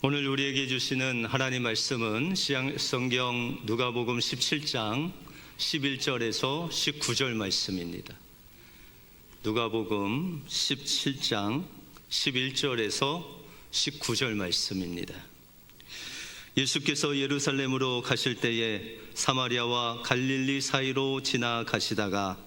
오늘 우리에게 주시는 하나님 말씀은 신약성경 누가복음 17장 11절에서 19절 말씀입니다. 누가복음 17장 11절에서 19절 말씀입니다. 예수께서 예루살렘으로 가실 때에 사마리아와 갈릴리 사이로 지나가시다가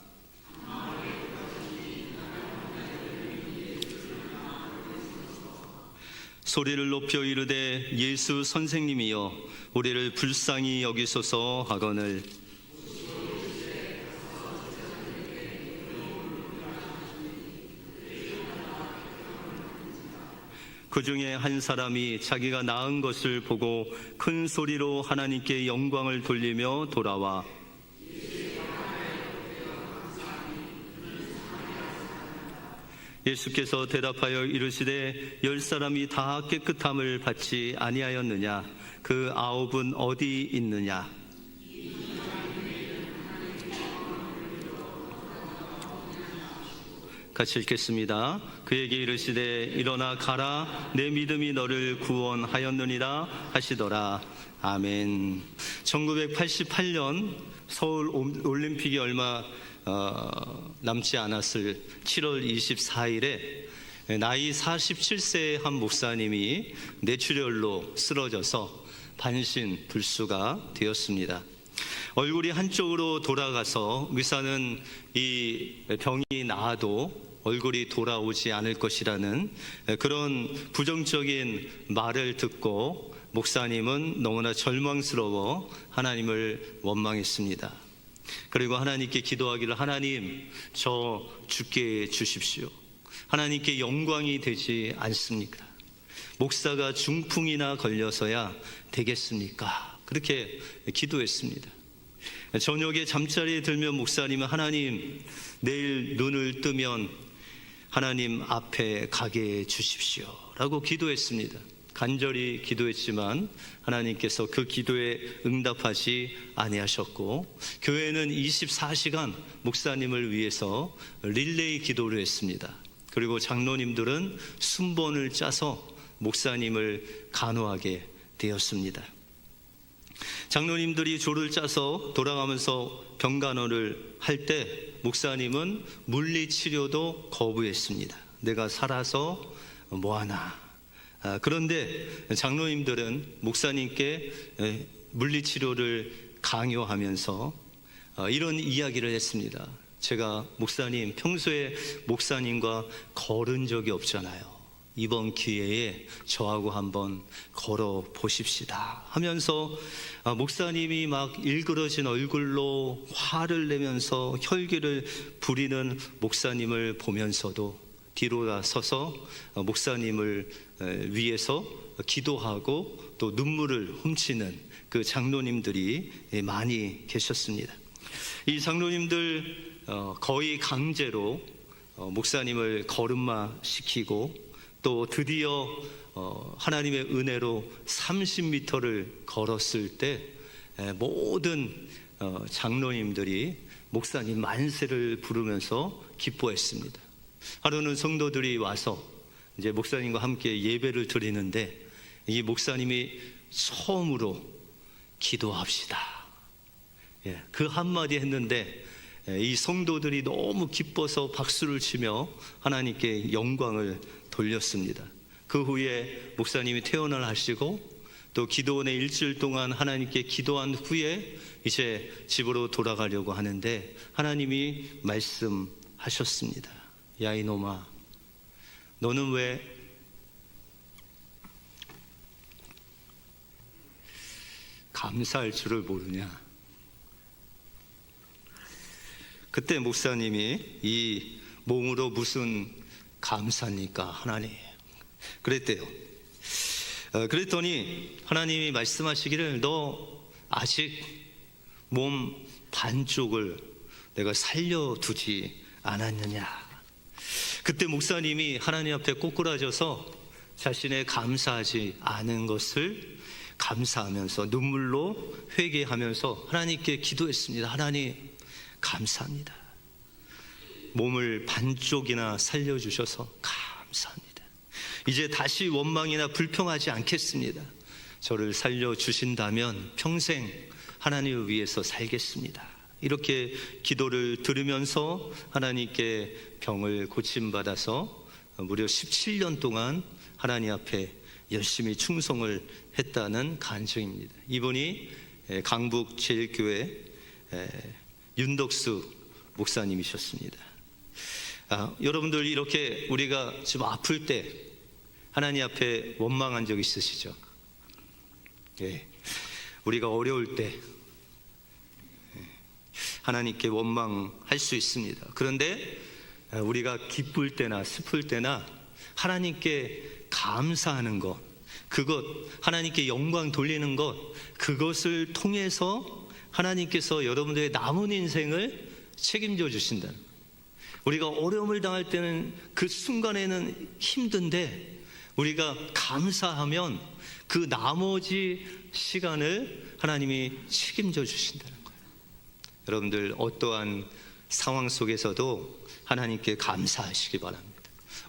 소리를 높여 이르되 예수 선생님이여 우리를 불쌍히 여기소서 하거늘 그 중에 한 사람이 자기가 낳은 것을 보고 큰 소리로 하나님께 영광을 돌리며 돌아와 예수께서 대답하여 이르시되 10사람이 다 깨끗함을 받지 아니하였느냐? 그 9은 어디 있느냐? 같이 읽겠습니다. 그에게 이르시되 일어나 가라, 내 믿음이 너를 구원하였느니라 하시더라. 아멘. 1988년 서울 올림픽이 얼마 남지 않았을 7월 24일에 나이 47세의 한 목사님이 뇌출혈로 쓰러져서 반신불수가 되었습니다. 얼굴이 한쪽으로 돌아가서 의사는 이 병이 나아도 얼굴이 돌아오지 않을 것이라는 그런 부정적인 말을 듣고 목사님은 너무나 절망스러워 하나님을 원망했습니다. 그리고 하나님께 기도하기를 하나님, 저 죽게 해주십시오. 하나님께 영광이 되지 않습니까? 목사가 중풍이나 걸려서야 되겠습니까? 그렇게 기도했습니다. 저녁에 잠자리에 들면 목사님은 하나님, 내일 눈을 뜨면 하나님 앞에 가게 해주십시오 라고 기도했습니다. 간절히 기도했지만 하나님께서 그 기도에 응답하지 아니하셨고, 교회는 24시간 목사님을 위해서 릴레이 기도를 했습니다. 그리고 장로님들은 순번을 짜서 목사님을 간호하게 되었습니다. 장로님들이 조를 짜서 돌아가면서 병간호를 할 때 목사님은 물리치료도 거부했습니다. 내가 살아서 뭐하나. 그런데 장로님들은 목사님께 물리치료를 강요하면서 이런 이야기를 했습니다. 제가 목사님, 평소에 목사님과 걸은 적이 없잖아요. 이번 기회에 저하고 한번 걸어 보십시다 하면서 목사님이 막 일그러진 얼굴로 화를 내면서 혈기를 부리는 목사님을 보면서도 뒤로 서서 목사님을 위해서 기도하고 또 눈물을 훔치는 그 장로님들이 많이 계셨습니다. 이 장로님들 거의 강제로 목사님을 걸음마 시키고 또 드디어 하나님의 은혜로 30m를 걸었을 때 모든 장로님들이 목사님 만세를 부르면서 기뻐했습니다. 하루는 성도들이 와서 이제 목사님과 함께 예배를 드리는데 이 목사님이 처음으로 기도합시다, 그 한마디 했는데 이 성도들이 너무 기뻐서 박수를 치며 하나님께 영광을 돌렸습니다. 그 후에 목사님이 퇴원을 하시고 또 기도원에 일주일 동안 하나님께 기도한 후에 이제 집으로 돌아가려고 하는데 하나님이 말씀하셨습니다. 야 이놈아, 너는 왜 감사할 줄을 모르냐? 그때 목사님이 이 몸으로 무슨 감사입니까 하나님? 그랬대요. 그랬더니 하나님이 말씀하시기를 너 아직 몸 반쪽을 내가 살려두지 않았느냐? 그때 목사님이 하나님 앞에 꼬꾸라져서 자신의 감사하지 않은 것을 감사하면서 눈물로 회개하면서 하나님께 기도했습니다. 하나님 감사합니다. 몸을 반쪽이나 살려주셔서 감사합니다. 이제 다시 원망이나 불평하지 않겠습니다. 저를 살려주신다면 평생 하나님을 위해서 살겠습니다. 이렇게 기도를 들으면서 하나님께 병을 고침받아서 무려 17년 동안 하나님 앞에 열심히 충성을 했다는 간증입니다. 이분이 강북 제일교회 윤덕수 목사님이셨습니다. 여러분들, 이렇게 우리가 좀 아플 때 하나님 앞에 원망한 적 있으시죠? 예, 우리가 어려울 때 하나님께 원망할 수 있습니다. 그런데 우리가 기쁠 때나 슬플 때나 하나님께 감사하는 것, 그것, 하나님께 영광 돌리는 것, 그것을 통해서 하나님께서 여러분들의 남은 인생을 책임져 주신다는 것. 우리가 어려움을 당할 때는 그 순간에는 힘든데 우리가 감사하면 그 나머지 시간을 하나님이 책임져 주신다는 거예요. 여러분들, 어떠한 상황 속에서도 하나님께 감사하시기 바랍니다.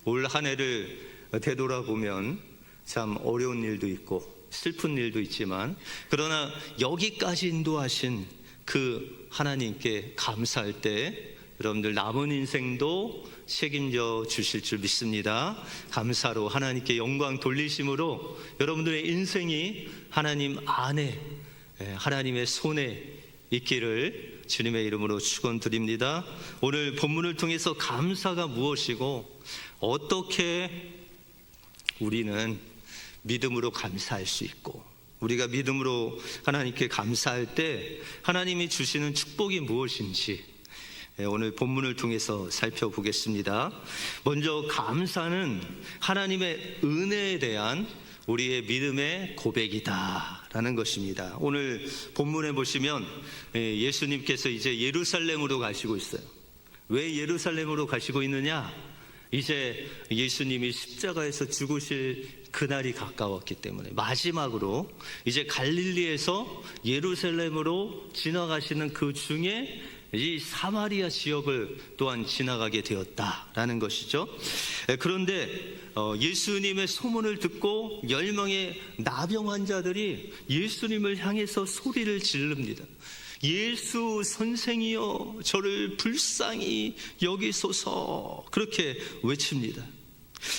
올 한 해를 되돌아보면 참 어려운 일도 있고 슬픈 일도 있지만, 그러나 여기까지 인도하신 그 하나님께 감사할 때 여러분들 남은 인생도 책임져 주실 줄 믿습니다. 감사로 하나님께 영광 돌리심으로 여러분들의 인생이 하나님 안에, 하나님의 손에 있기를 주님의 이름으로 축원드립니다. 오늘 본문을 통해서 감사가 무엇이고 어떻게 우리는 믿음으로 감사할 수 있고, 우리가 믿음으로 하나님께 감사할 때 하나님이 주시는 축복이 무엇인지 오늘 본문을 통해서 살펴보겠습니다. 먼저 감사는 하나님의 은혜에 대한 우리의 믿음의 고백이다 라는 것입니다. 오늘 본문에 보시면 예수님께서 이제 예루살렘으로 가시고 있어요. 왜 예루살렘으로 가시고 있느냐? 이제 예수님이 십자가에서 죽으실 그날이 가까웠기 때문에 마지막으로 이제 갈릴리에서 예루살렘으로 지나가시는 그 중에 이 사마리아 지역을 또한 지나가게 되었다라는 것이죠. 그런데 예수님의 소문을 듣고 10명의 나병 환자들이 예수님을 향해서 소리를 지릅니다. 예수 선생이여, 저를 불쌍히 여기소서, 그렇게 외칩니다.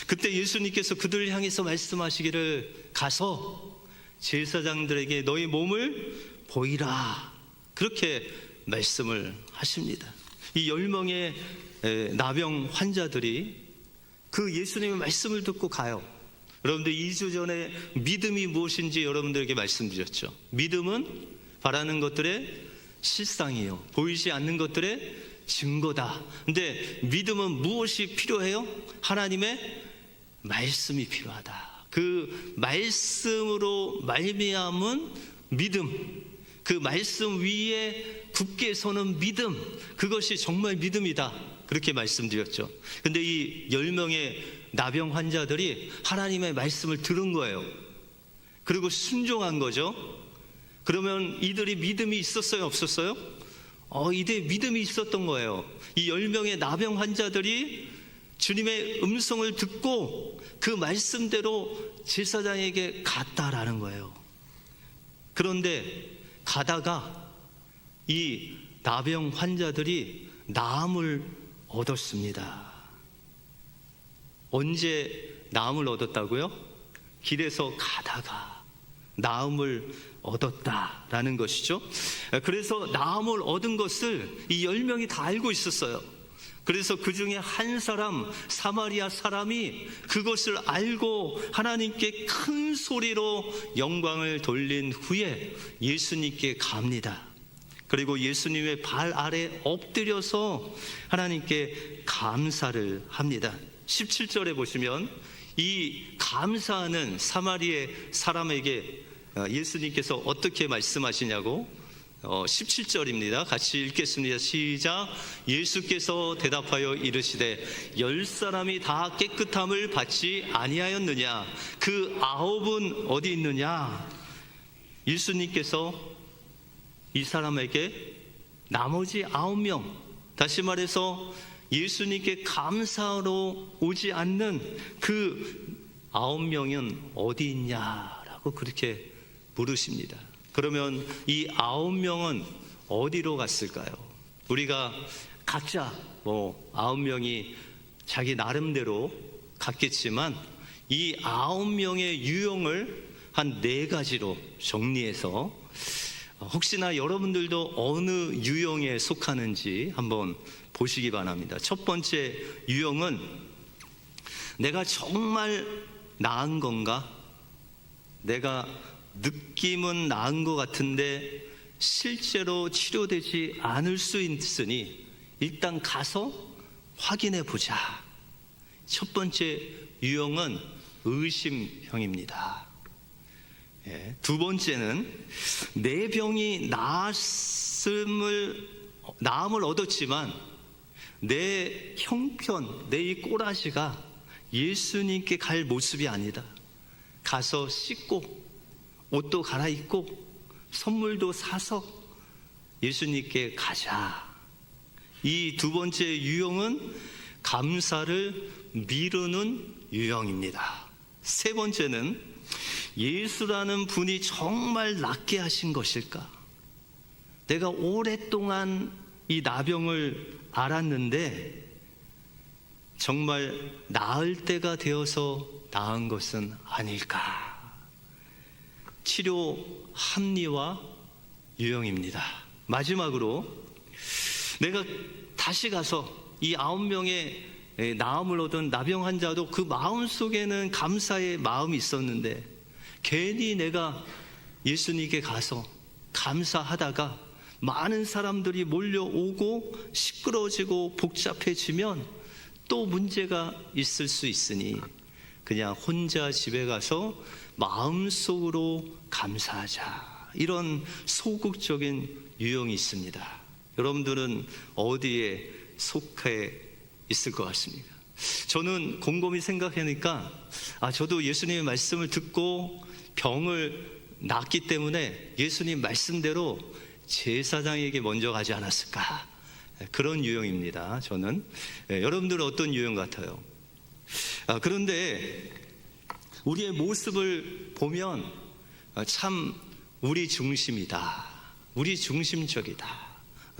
그때 예수님께서 그들을 향해서 말씀하시기를, 가서 제사장들에게 너희 몸을 보이라, 그렇게 말씀을 하십니다. 이 10명의 나병 환자들이 그 예수님의 말씀을 듣고 가요. 여러분들, 2주 전에 믿음이 무엇인지 여러분들에게 말씀드렸죠. 믿음은 바라는 것들의 실상이에요. 보이지 않는 것들의 증거다. 근데 믿음은 무엇이 필요해요? 하나님의 말씀이 필요하다. 그 말씀으로 말미암은 믿음, 그 말씀 위에 굳게 서는 믿음, 그것이 정말 믿음이다, 그렇게 말씀드렸죠. 근데 이 10명의 나병 환자들이 하나님의 말씀을 들은 거예요. 그리고 순종한 거죠. 그러면 이들이 믿음이 있었어요, 없었어요? 이들이 믿음이 있었던 거예요. 이 10명의 나병 환자들이 주님의 음성을 듣고 그 말씀대로 제사장에게 갔다라는 거예요. 그런데 가다가 이 나병 환자들이 나음을 얻었습니다. 언제 나음을 얻었다고요? 길에서 가다가 나음을 얻었다라는 것이죠. 그래서 나음을 얻은 것을 이 10명이 다 알고 있었어요. 그래서 그 중에 한 사람, 사마리아 사람이 그것을 알고 하나님께 큰 소리로 영광을 돌린 후에 예수님께 갑니다. 그리고 예수님의 발 아래 엎드려서 하나님께 감사를 합니다. 17절에 보시면 이 감사하는 사마리아 사람에게 예수님께서 어떻게 말씀하시냐고, 17절입니다. 같이 읽겠습니다. 시작. 예수께서 대답하여 이르시되 10사람이 다 깨끗함을 받지 아니하였느냐? 그 9은 어디 있느냐? 예수님께서 이 사람에게 나머지 9명, 다시 말해서 예수님께 감사로 오지 않는 그 9명은 어디 있냐라고 그렇게 물으십니다. 그러면 이 9명은 어디로 갔을까요? 우리가 각자 9명이 자기 나름대로 갔겠지만 이 9명의 유형을 한 4가지로 정리해서 혹시나 여러분들도 어느 유형에 속하는지 한번 보시기 바랍니다. 첫 번째 유형은 내가 정말 나은 건가? 내가 느낌은 나은 것 같은데 실제로 치료되지 않을 수 있으니 일단 가서 확인해 보자. 첫 번째 유형은 의심형입니다. 두 번째는 내 병이 나음을 얻었지만 내 형편, 내 이 꼬라지가 예수님께 갈 모습이 아니다. 가서 씻고 옷도 갈아입고 선물도 사서 예수님께 가자. 이 두 번째 유형은 감사를 미루는 유형입니다. 세 번째는 예수라는 분이 정말 낫게 하신 것일까? 내가 오랫동안 이 나병을 알았는데 정말 나을 때가 되어서 나은 것은 아닐까? 치료 합리화 유형입니다. 마지막으로 내가 다시 가서 이 9명의 나음을 얻은 나병 환자도 그 마음속에는 감사의 마음이 있었는데 괜히 내가 예수님께 가서 감사하다가 많은 사람들이 몰려오고 시끄러워지고 복잡해지면 또 문제가 있을 수 있으니 그냥 혼자 집에 가서 마음속으로 감사하자. 이런 소극적인 유형이 있습니다. 여러분들은 어디에 속해 있을 것 같습니까? 저는 곰곰이 생각하니까 저도 예수님의 말씀을 듣고 병을 낫기 때문에 예수님 말씀대로 제사장에게 먼저 가지 않았을까? 그런 유형입니다. 저는. 여러분들은 어떤 유형 같아요? 그런데 우리의 모습을 보면 참 우리 중심이다. 우리 중심적이다.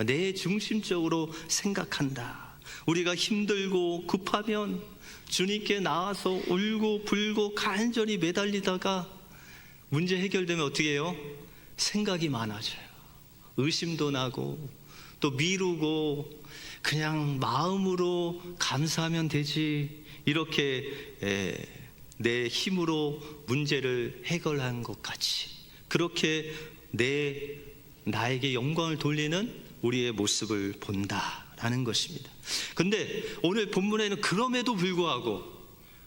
내 중심적으로 생각한다. 우리가 힘들고 급하면 주님께 나와서 울고 불고 간절히 매달리다가 문제 해결되면 어떻게 해요? 생각이 많아져요. 의심도 나고 또 미루고 그냥 마음으로 감사하면 되지, 이렇게 내 힘으로 문제를 해결한 것 같이 그렇게 나에게 영광을 돌리는 우리의 모습을 본다라는 것입니다. 근데 오늘 본문에는 그럼에도 불구하고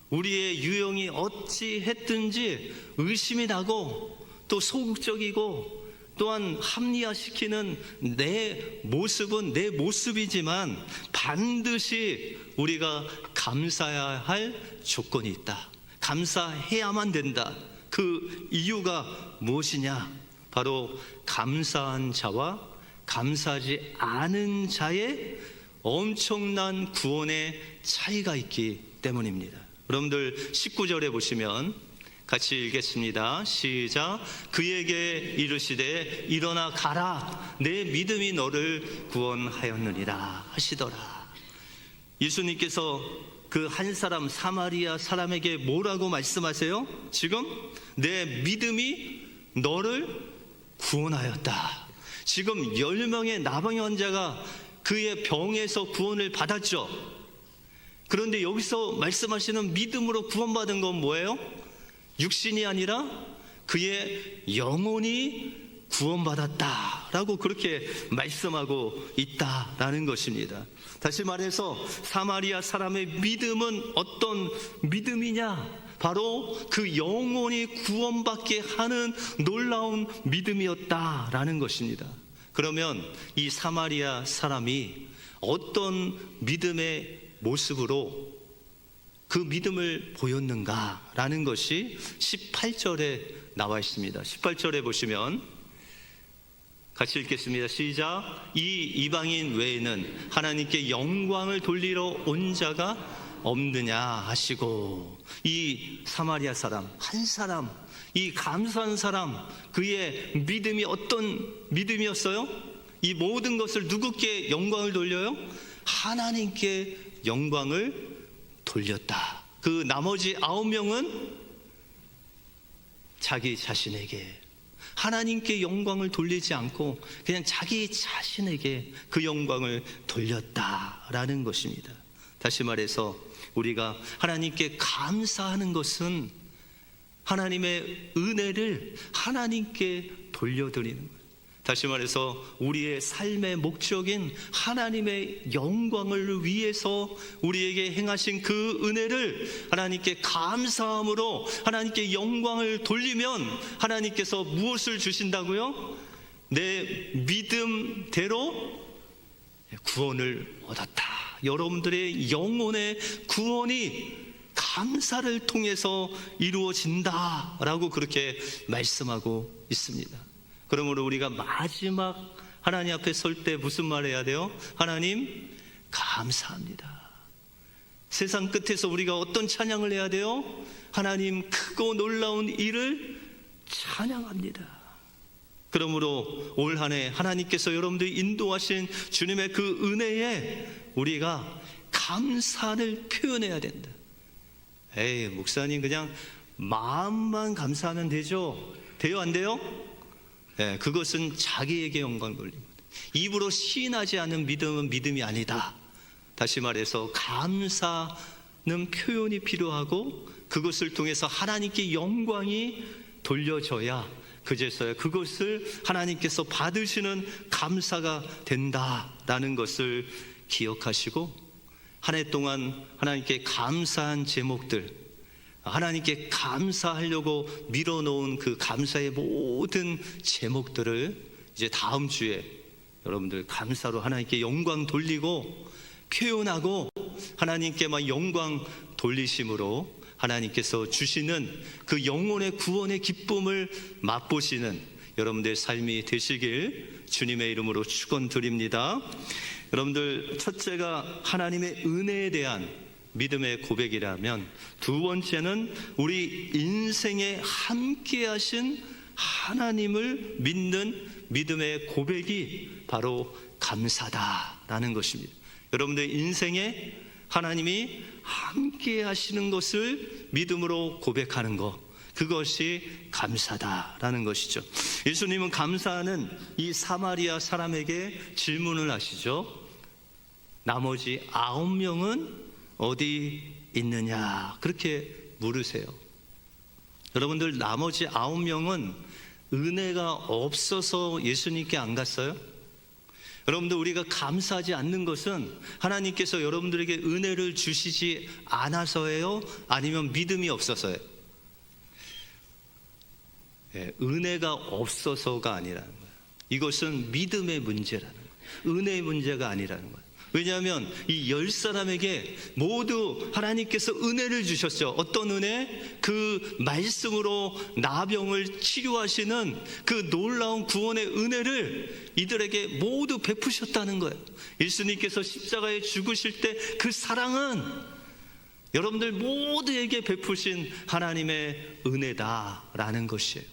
우리의 유형이 어찌 했든지 의심이 나고 또 소극적이고 또한 합리화시키는 내 모습은 내 모습이지만 반드시 우리가 감사해야 할 조건이 있다. 감사해야만 된다. 그 이유가 무엇이냐? 바로 감사한 자와 감사하지 않은 자의 엄청난 구원의 차이가 있기 때문입니다. 여러분들 19절에 보시면 같이 읽겠습니다. 시작. 그에게 이르시되 일어나 가라, 내 믿음이 너를 구원하였느니라 하시더라. 예수님께서 그 한 사람 사마리아 사람에게 뭐라고 말씀하세요? 지금 내 믿음이 너를 구원하였다. 지금 10명의 나병 환자가 그의 병에서 구원을 받았죠. 그런데 여기서 말씀하시는 믿음으로 구원받은 건 뭐예요? 육신이 아니라 그의 영혼이 구원받았다라고 그렇게 말씀하고 있다라는 것입니다. 다시 말해서 사마리아 사람의 믿음은 어떤 믿음이냐? 바로 그 영혼이 구원받게 하는 놀라운 믿음이었다라는 것입니다. 그러면 이 사마리아 사람이 어떤 믿음의 모습으로 그 믿음을 보였는가라는 것이 18절에 나와 있습니다. 18절에 보시면 같이 읽겠습니다. 시작. 이 이방인 외에는 하나님께 영광을 돌리러 온 자가 없느냐 하시고, 이 사마리아 사람 한 사람, 이 감사한 사람, 그의 믿음이 어떤 믿음이었어요? 이 모든 것을 누구께 영광을 돌려요? 하나님께 영광을 돌렸다. 그 나머지 9명은 자기 자신에게, 하나님께 영광을 돌리지 않고 그냥 자기 자신에게 그 영광을 돌렸다라는 것입니다. 다시 말해서 우리가 하나님께 감사하는 것은 하나님의 은혜를 하나님께 돌려드리는 거예요. 다시 말해서 우리의 삶의 목적인 하나님의 영광을 위해서 우리에게 행하신 그 은혜를 하나님께 감사함으로 하나님께 영광을 돌리면 하나님께서 무엇을 주신다고요? 내 믿음대로 구원을 얻었다. 여러분들의 영혼의 구원이 감사를 통해서 이루어진다라고 그렇게 말씀하고 있습니다. 그러므로 우리가 마지막 하나님 앞에 설 때 무슨 말 해야 돼요? 하나님 감사합니다. 세상 끝에서 우리가 어떤 찬양을 해야 돼요? 하나님 크고 놀라운 일을 찬양합니다. 그러므로 올 한 해 하나님께서 여러분들 인도하신 주님의 그 은혜에 우리가 감사를 표현해야 된다. 에이, 목사님 그냥 마음만 감사하면 되죠? 돼요, 안 돼요? 네, 그것은 자기에게 영광 돌립니다. 입으로 시인하지 않은 믿음은 믿음이 아니다. 다시 말해서 감사는 표현이 필요하고 그것을 통해서 하나님께 영광이 돌려져야 그제서야 그것을 하나님께서 받으시는 감사가 된다라는 것을 기억하시고, 한 해 동안 하나님께 감사한 제목들, 하나님께 감사하려고 밀어놓은 그 감사의 모든 제목들을 이제 다음 주에 여러분들 감사로 하나님께 영광 돌리고 표현하고 하나님께만 영광 돌리심으로 하나님께서 주시는 그 영혼의 구원의 기쁨을 맛보시는 여러분들의 삶이 되시길 주님의 이름으로 축원드립니다. 여러분들, 첫째가 하나님의 은혜에 대한 믿음의 고백이라면, 두 번째는 우리 인생에 함께 하신 하나님을 믿는 믿음의 고백이 바로 감사다라는 것입니다. 여러분들 인생에 하나님이 함께 하시는 것을 믿음으로 고백하는 것, 그것이 감사다라는 것이죠. 예수님은 감사하는 이 사마리아 사람에게 질문을 하시죠. 나머지 9명은 어디 있느냐, 그렇게 물으세요. 여러분들, 나머지 9명은 은혜가 없어서 예수님께 안 갔어요? 여러분들, 우리가 감사하지 않는 것은 하나님께서 여러분들에게 은혜를 주시지 않아서예요? 아니면 믿음이 없어서예요? 네, 은혜가 없어서가 아니라는 거예요. 이것은 믿음의 문제라는 거예요. 은혜의 문제가 아니라는 거예요. 왜냐하면 이 10사람에게 모두 하나님께서 은혜를 주셨죠. 어떤 은혜? 그 말씀으로 나병을 치료하시는 그 놀라운 구원의 은혜를 이들에게 모두 베푸셨다는 거예요. 예수님께서 십자가에 죽으실 때 그 사랑은 여러분들 모두에게 베푸신 하나님의 은혜다라는 것이에요.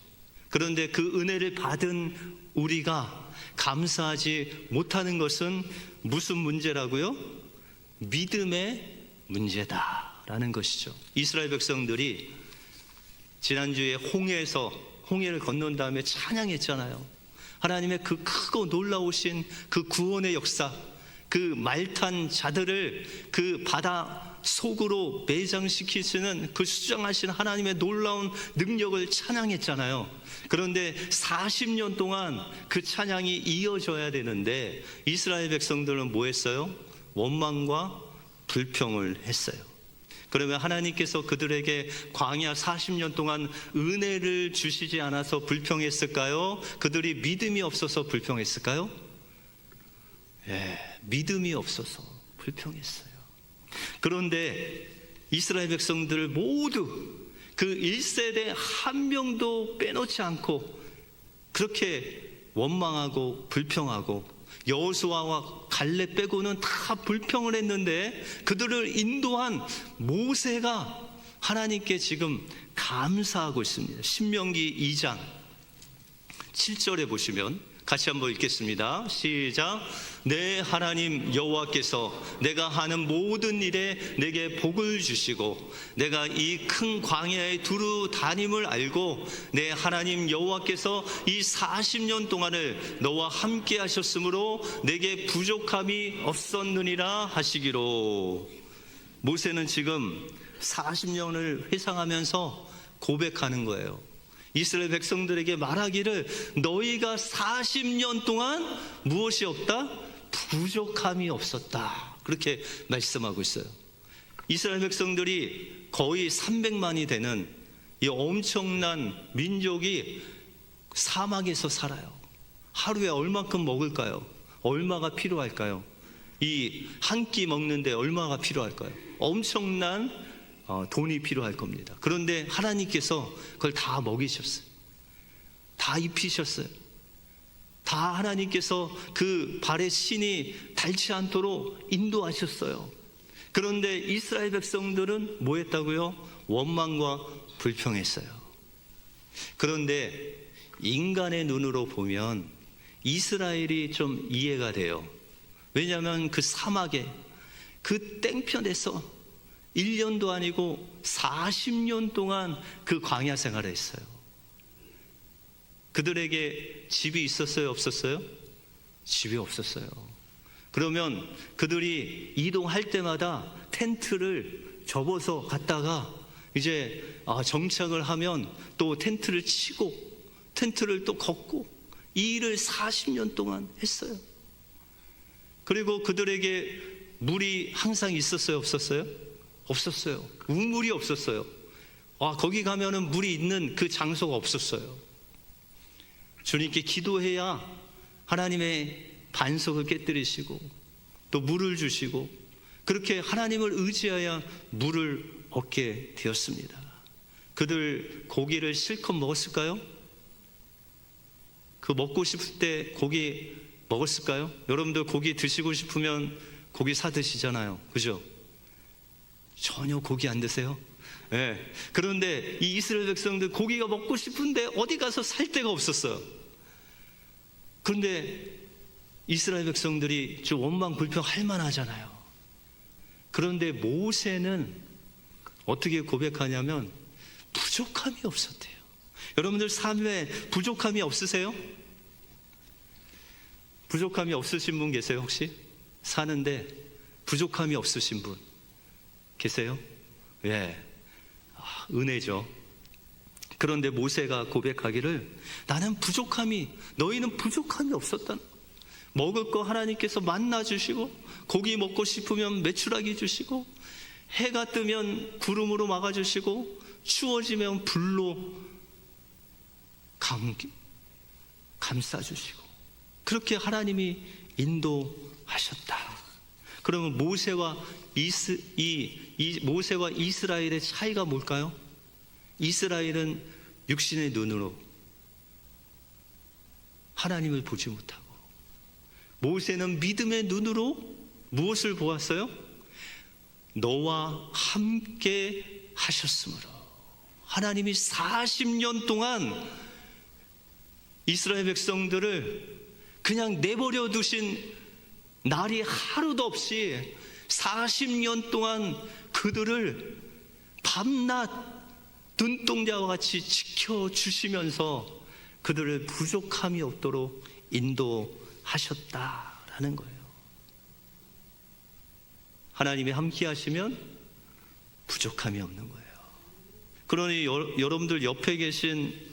그런데 그 은혜를 받은 우리가 감사하지 못하는 것은 무슨 문제라고요? 믿음의 문제다라는 것이죠. 이스라엘 백성들이 지난주에 홍해를 건넌 다음에 찬양했잖아요. 하나님의 그 크고 놀라우신 그 구원의 역사, 그 말탄 자들을 그 바다 속으로 매장시키시는 그 수장하신 하나님의 놀라운 능력을 찬양했잖아요. 그런데 40년 동안 그 찬양이 이어져야 되는데 이스라엘 백성들은 뭐 했어요? 원망과 불평을 했어요. 그러면 하나님께서 그들에게 광야 40년 동안 은혜를 주시지 않아서 불평했을까요? 그들이 믿음이 없어서 불평했을까요? 예, 믿음이 없어서 불평했어요. 그런데 이스라엘 백성들 모두 그 1세대 한 명도 빼놓지 않고 그렇게 원망하고 불평하고 여호수아와 갈렙 빼고는 다 불평을 했는데 그들을 인도한 모세가 하나님께 지금 감사하고 있습니다. 신명기 2장 7절에 보시면 같이 한번 읽겠습니다. 시작. 내 하나님 여호와께서 내가 하는 모든 일에 내게 복을 주시고 내가 이 큰 광야에 두루 다님을 알고 내 하나님 여호와께서 이 40년 동안을 너와 함께 하셨으므로 내게 부족함이 없었느니라 하시기로. 모세는 지금 40년을 회상하면서 고백하는 거예요. 이스라엘 백성들에게 말하기를 너희가 40년 동안 무엇이 없다? 부족함이 없었다. 그렇게 말씀하고 있어요. 이스라엘 백성들이 거의 300만이 되는 이 엄청난 민족이 사막에서 살아요. 하루에 얼마큼 먹을까요? 얼마가 필요할까요? 이 한 끼 먹는데 얼마가 필요할까요? 엄청난 돈이 필요할 겁니다. 그런데 하나님께서 그걸 다 먹이셨어요. 다 입히셨어요. 다 하나님께서 그 발에 신이 닳지 않도록 인도하셨어요. 그런데 이스라엘 백성들은 뭐 했다고요? 원망과 불평했어요. 그런데 인간의 눈으로 보면 이스라엘이 좀 이해가 돼요. 왜냐하면 그 사막에 그 땡편에서 1년도 아니고 40년 동안 그 광야 생활을 했어요. 그들에게 집이 있었어요? 없었어요? 집이 없었어요. 그러면 그들이 이동할 때마다 텐트를 접어서 갔다가 이제 정착을 하면 또 텐트를 치고 텐트를 또 걷고 이 일을 40년 동안 했어요. 그리고 그들에게 물이 항상 있었어요? 없었어요? 없었어요. 우물이 없었어요. 거기 가면은 물이 있는 그 장소가 없었어요. 주님께 기도해야 하나님의 반석을 깨뜨리시고 또 물을 주시고 그렇게 하나님을 의지하여 물을 얻게 되었습니다. 그들 고기를 실컷 먹었을까요? 그 먹고 싶을 때 고기 먹었을까요? 여러분들 고기 드시고 싶으면 고기 사 드시잖아요. 그죠? 전혀 고기 안 드세요? 네. 그런데 이 이스라엘 백성들 고기가 먹고 싶은데 어디 가서 살 데가 없었어요. 그런데 이스라엘 백성들이 좀 원망 불평할 만하잖아요. 그런데 모세는 어떻게 고백하냐면 부족함이 없었대요. 여러분들 삶에 부족함이 없으세요? 부족함이 없으신 분 계세요? 혹시? 사는데 부족함이 없으신 분 계세요? 예. 은혜죠. 그런데 모세가 고백하기를 나는 너희는 부족함이 없었다. 먹을 거 하나님께서 만나 주시고 고기 먹고 싶으면 메추라기 주시고 해가 뜨면 구름으로 막아 주시고 추워지면 불로 감싸 주시고 그렇게 하나님이 인도하셨다. 그러면 모세와 이스라엘의 차이가 뭘까요? 이스라엘은 육신의 눈으로 하나님을 보지 못하고 모세는 믿음의 눈으로 무엇을 보았어요? 너와 함께 하셨으므로. 하나님이 40년 동안 이스라엘 백성들을 그냥 내버려 두신 날이 하루도 없이 40년 동안 그들을 밤낮 눈동자와 같이 지켜주시면서 그들을 부족함이 없도록 인도하셨다라는 거예요. 하나님이 함께 하시면 부족함이 없는 거예요. 그러니 여러분들 옆에 계신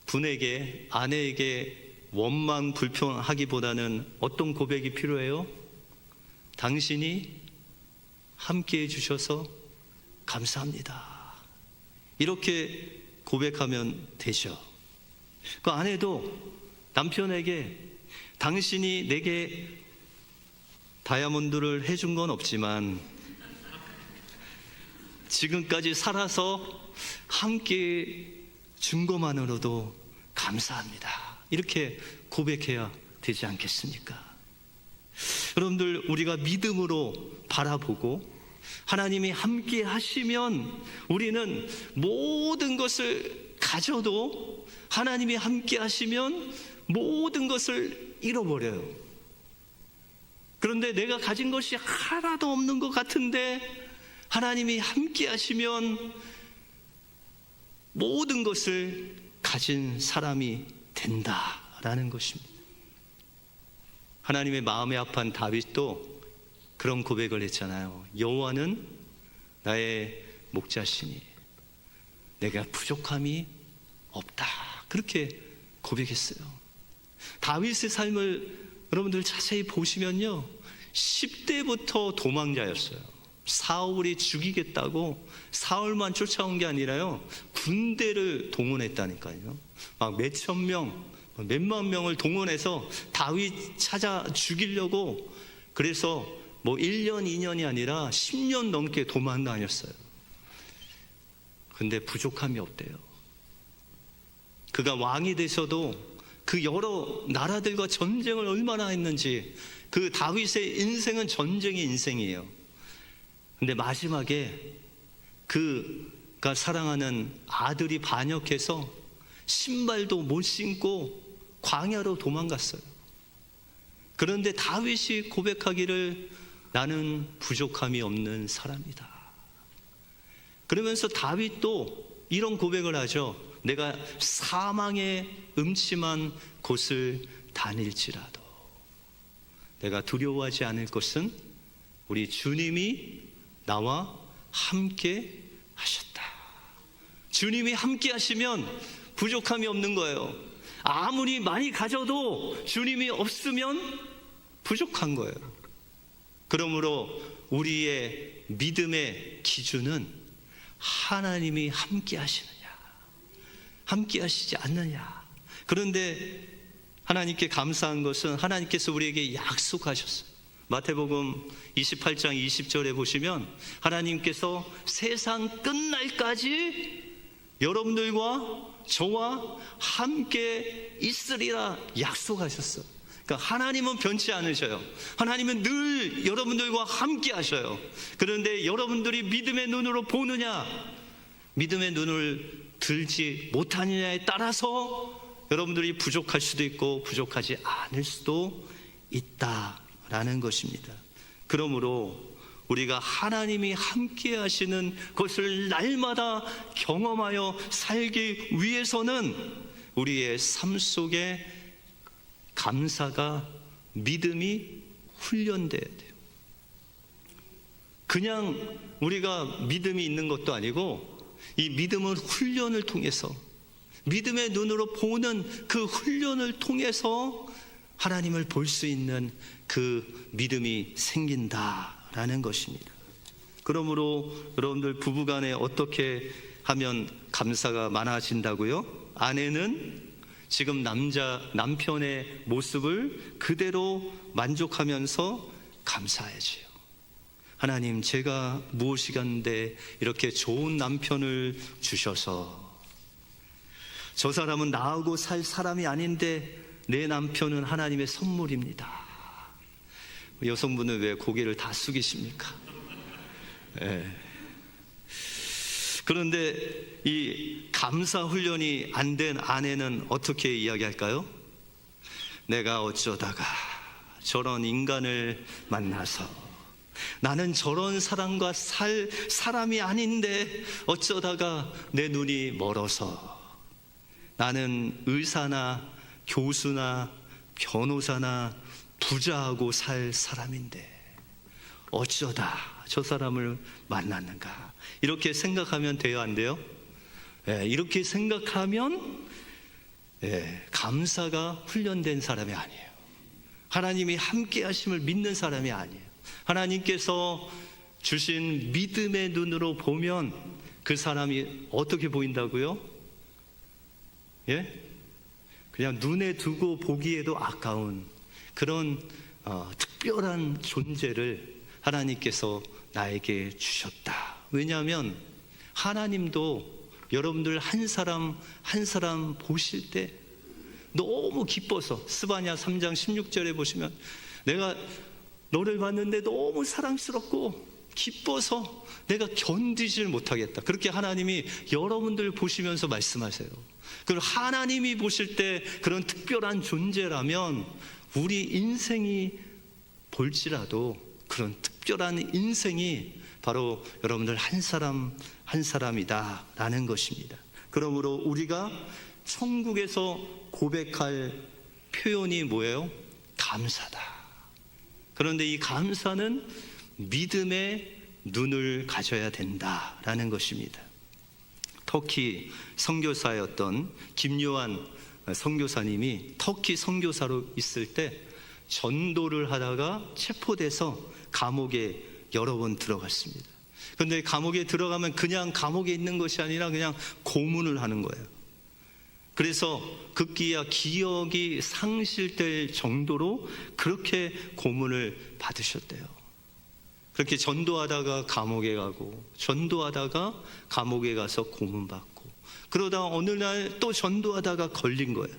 분에게, 아내에게 원망 불평하기보다는 어떤 고백이 필요해요? 당신이 함께 해주셔서 감사합니다. 이렇게 고백하면 되죠. 그 아내도 남편에게 당신이 내게 다이아몬드를 해준 건 없지만 지금까지 살아서 함께 준 것만으로도 감사합니다. 이렇게 고백해야 되지 않겠습니까? 여러분들, 우리가 믿음으로 바라보고 하나님이 함께 하시면 우리는 모든 것을 가져도, 하나님이 함께 하시면 모든 것을 잃어버려요. 그런데 내가 가진 것이 하나도 없는 것 같은데 하나님이 함께 하시면 모든 것을 가진 사람이 된다라는 것입니다. 하나님의 마음에 합한 다윗도 그런 고백을 했잖아요. 여호와는 나의 목자시니 내가 부족함이 없다, 그렇게 고백했어요. 다윗의 삶을 여러분들 자세히 보시면요, 10대부터 도망자였어요. 사울이 죽이겠다고 사울만 쫓아온 게 아니라요, 군대를 동원했다니까요. 막 몇천 명, 몇만 명을 동원해서 다윗 찾아 죽이려고, 그래서 뭐 1년 2년이 아니라 10년 넘게 도망 다녔어요. 근데 부족함이 없대요. 그가 왕이 되셔도 그 여러 나라들과 전쟁을 얼마나 했는지, 그 다윗의 인생은 전쟁의 인생이에요. 근데 마지막에 그가 사랑하는 아들이 반역해서 신발도 못 신고 광야로 도망갔어요. 그런데 다윗이 고백하기를 나는 부족함이 없는 사람이다. 그러면서 다윗도 이런 고백을 하죠. 내가 사망의 음침한 곳을 다닐지라도 내가 두려워하지 않을 것은 우리 주님이 나와 함께 하셨다. 주님이 함께 하시면 부족함이 없는 거예요. 아무리 많이 가져도 주님이 없으면 부족한 거예요. 그러므로 우리의 믿음의 기준은 하나님이 함께 하시느냐, 함께 하시지 않느냐. 그런데 하나님께 감사한 것은 하나님께서 우리에게 약속하셨어요. 마태복음 28장 20절에 보시면 하나님께서 세상 끝날까지 여러분들과 저와 함께 있으리라 약속하셨어요. 그러니까 하나님은 변치 않으셔요. 하나님은 늘 여러분들과 함께 하셔요. 그런데 여러분들이 믿음의 눈으로 보느냐, 믿음의 눈을 들지 못하느냐에 따라서 여러분들이 부족할 수도 있고 부족하지 않을 수도 있다라는 것입니다. 그러므로 우리가 하나님이 함께 하시는 것을 날마다 경험하여 살기 위해서는 우리의 삶 속에 감사가, 믿음이 훈련돼야 돼요. 그냥 우리가 믿음이 있는 것도 아니고 이 믿음은 훈련을 통해서, 믿음의 눈으로 보는 그 훈련을 통해서 하나님을 볼 수 있는 그 믿음이 생긴다라는 것입니다. 그러므로 여러분들 부부간에 어떻게 하면 감사가 많아진다고요? 아내는 지금 남편의 모습을 그대로 만족하면서 감사해야지요. 하나님, 제가 무엇이간데 이렇게 좋은 남편을 주셔서, 저 사람은 나하고 살 사람이 아닌데 내 남편은 하나님의 선물입니다. 여성분은 왜 고개를 다 숙이십니까? 그런데 이 감사 훈련이 안 된 아내는 어떻게 이야기할까요? 내가 어쩌다가 저런 인간을 만나서, 나는 저런 사람과 살 사람이 아닌데 어쩌다가 내 눈이 멀어서, 나는 의사나 교수나 변호사나 부자하고 살 사람인데 어쩌다 저 사람을 만났는가. 이렇게 생각하면 돼요, 안 돼요? 이렇게 생각하면 감사가 훈련된 사람이 아니에요. 하나님이 함께 하심을 믿는 사람이 아니에요. 하나님께서 주신 믿음의 눈으로 보면 그 사람이 어떻게 보인다고요? 그냥 눈에 두고 보기에도 아까운 그런 특별한 존재를 하나님께서 나에게 주셨다. 왜냐하면 하나님도 여러분들 한 사람 한 사람 보실 때 너무 기뻐서, 스바냐 3장 16절에 보시면 내가 너를 봤는데 너무 사랑스럽고 기뻐서 내가 견디질 못하겠다. 그렇게 하나님이 여러분들 보시면서 말씀하세요. 그리고 하나님이 보실 때 그런 특별한 존재라면 우리 인생이 볼지라도 그런 특별한 인생이 바로 여러분들 한 사람 한 사람이다 라는 것입니다. 그러므로 우리가 천국에서 고백할 표현이 뭐예요? 감사다. 그런데 이 감사는 믿음의 눈을 가져야 된다라는 것입니다. 터키 선교사였던 김요한 선교사님이 터키 선교사로 있을 때 전도를 하다가 체포돼서 감옥에 여러 번 들어갔습니다. 그런데 감옥에 들어가면 그냥 감옥에 있는 것이 아니라 그냥 고문을 하는 거예요. 그래서 급기야 기억이 상실될 정도로 그렇게 고문을 받으셨대요. 그렇게 전도하다가 감옥에 가고 전도하다가 감옥에 가서 고문받고 그러다가 어느 날 또 전도하다가 걸린 거예요.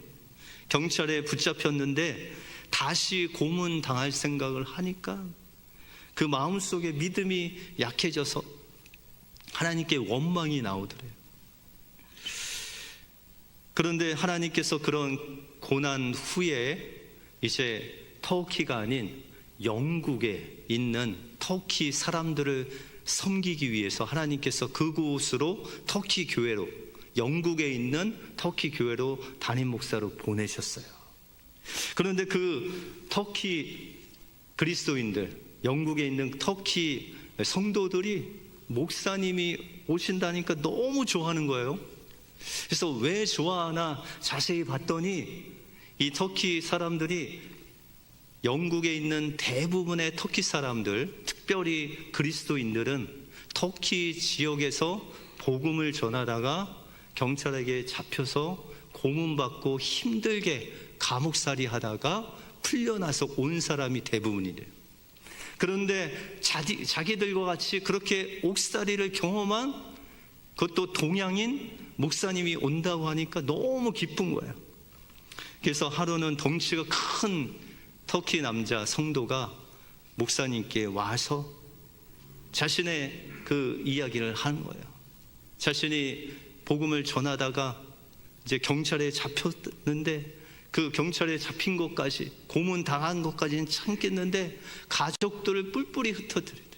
경찰에 붙잡혔는데 다시 고문 당할 생각을 하니까 그 마음속에 믿음이 약해져서 하나님께 원망이 나오더래요. 그런데 하나님께서 그런 고난 후에 이제 터키가 아닌 영국에 있는 터키 사람들을 섬기기 위해서 하나님께서 그곳으로 터키 교회로 영국에 있는 터키 교회로 담임 목사로 보내셨어요. 그런데 그 터키 그리스도인들 영국에 있는 터키 성도들이 목사님이 오신다니까 너무 좋아하는 거예요. 그래서 왜 좋아하나 자세히 봤더니 이 터키 사람들이 영국에 있는 대부분의 터키 사람들, 특별히 그리스도인들은 터키 지역에서 복음을 전하다가 경찰에게 잡혀서 고문받고 힘들게 감옥살이 하다가 풀려나서 온 사람이 대부분이래요. 그런데 자기들과 같이 그렇게 옥살이를 경험한 그것도 동양인 목사님이 온다고 하니까 너무 기쁜 거예요. 그래서 하루는 덩치가 큰 터키 남자 성도가 목사님께 와서 자신의 그 이야기를 하는 거예요. 자신이 복음을 전하다가 이제 경찰에 잡혔는데 그 경찰에 잡힌 것까지 고문 당한 것까지는 참겠는데 가족들을 뿔뿔이 흩어뜨리대.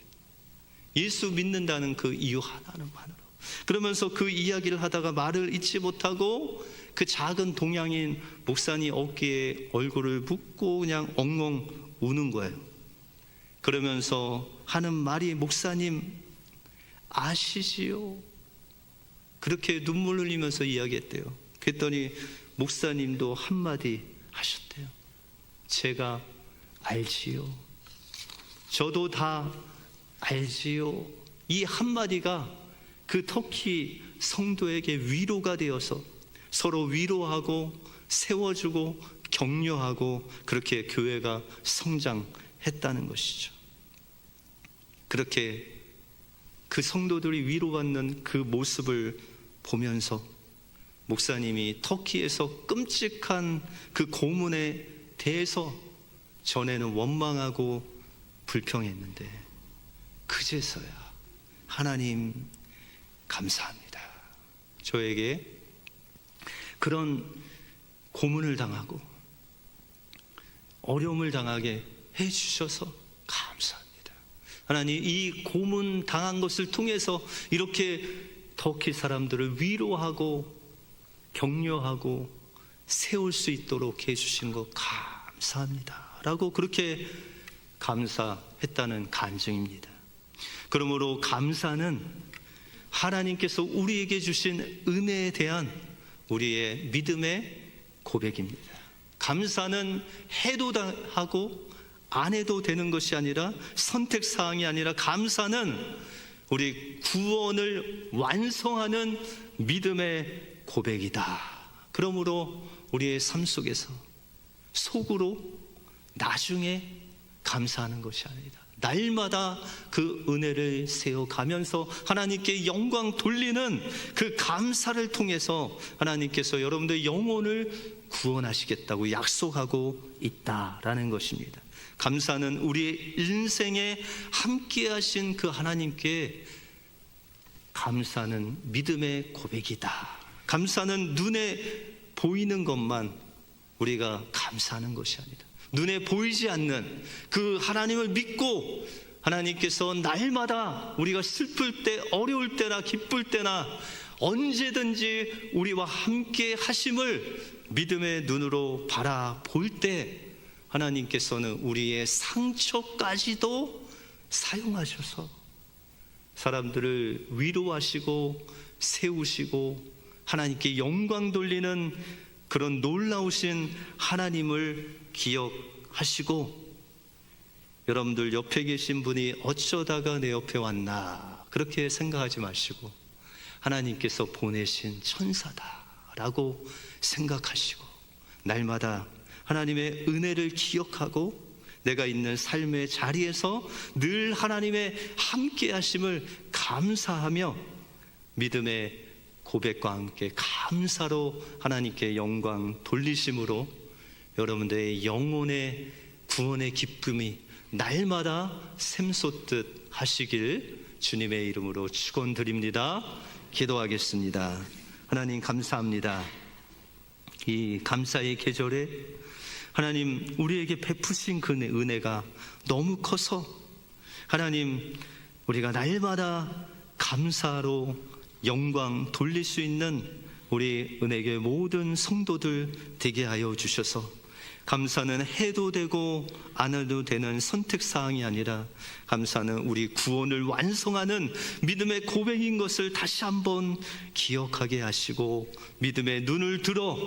예수 믿는다는 그 이유 하나만으로. 그러면서 그 이야기를 하다가 말을 잇지 못하고 그 작은 동양인 목사님 어깨에 얼굴을 묻고 그냥 엉엉 우는 거예요. 그러면서 하는 말이 목사님 아시지요? 그렇게 눈물 흘리면서 이야기했대요. 그랬더니 목사님도 한마디 하셨대요. 제가 알지요. 저도 다 알지요. 이 한마디가 그 터키 성도에게 위로가 되어서 서로 위로하고 세워주고 격려하고 그렇게 교회가 성장했다는 것이죠. 그렇게 그 성도들이 위로받는 그 모습을 보면서 목사님이 터키에서 끔찍한 그 고문에 대해서 전에는 원망하고 불평했는데 그제서야 하나님 감사합니다. 저에게 그런 고문을 당하고 어려움을 당하게 해주셔서 감사합니다. 하나님 이 고문 당한 것을 통해서 이렇게 터키 사람들을 위로하고 격려하고 세울 수 있도록 해주신 것 감사합니다 라고 그렇게 감사했다는 간증입니다. 그러므로 감사는 하나님께서 우리에게 주신 은혜에 대한 우리의 믿음의 고백입니다. 감사는 해도 하고 안 해도 되는 것이 아니라 선택사항이 아니라 감사는 우리 구원을 완성하는 믿음의 고백이다. 그러므로 우리의 삶 속에서 속으로 나중에 감사하는 것이 아니다. 날마다 그 은혜를 세워가면서 하나님께 영광 돌리는 그 감사를 통해서 하나님께서 여러분들의 영혼을 구원하시겠다고 약속하고 있다라는 것입니다. 감사는 우리의 인생에 함께 하신 그 하나님께 감사는 믿음의 고백이다. 감사는 눈에 보이는 것만 우리가 감사하는 것이 아니다. 눈에 보이지 않는 그 하나님을 믿고 하나님께서 날마다 우리가 슬플 때, 어려울 때나 기쁠 때나 언제든지 우리와 함께 하심을 믿음의 눈으로 바라볼 때 하나님께서는 우리의 상처까지도 사용하셔서 사람들을 위로하시고 세우시고 하나님께 영광 돌리는 그런 놀라우신 하나님을 기억하시고, 여러분들 옆에 계신 분이 어쩌다가 내 옆에 왔나 그렇게 생각하지 마시고 하나님께서 보내신 천사다라고 생각하시고 날마다 하나님의 은혜를 기억하고 내가 있는 삶의 자리에서 늘 하나님의 함께 하심을 감사하며 믿음의 고백과 함께 감사로 하나님께 영광 돌리심으로 여러분들의 영혼의 구원의 기쁨이 날마다 샘솟듯 하시길 주님의 이름으로 축원드립니다. 기도하겠습니다. 하나님 감사합니다. 이 감사의 계절에 하나님 우리에게 베푸신 그 은혜가 너무 커서 하나님 우리가 날마다 감사로 영광 돌릴 수 있는 우리 은혜교회 모든 성도들 되게 하여 주셔서 감사는 해도 되고 안 해도 되는 선택사항이 아니라 감사는 우리 구원을 완성하는 믿음의 고백인 것을 다시 한번 기억하게 하시고 믿음의 눈을 들어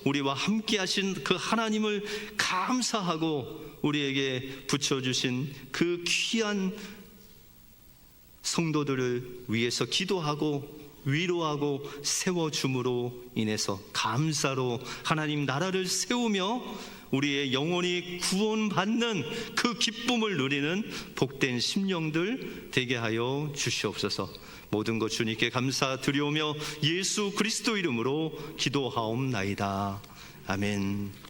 우리와 함께 하신 그 하나님을 감사하고 우리에게 붙여주신 그 귀한 성도들을 위해서 기도하고 위로하고 세워줌으로 인해서 감사로 하나님 나라를 세우며 우리의 영혼이 구원받는 그 기쁨을 누리는 복된 심령들 되게 하여 주시옵소서. 모든 것 주님께 감사드리오며 예수 그리스도 이름으로 기도하옵나이다. 아멘.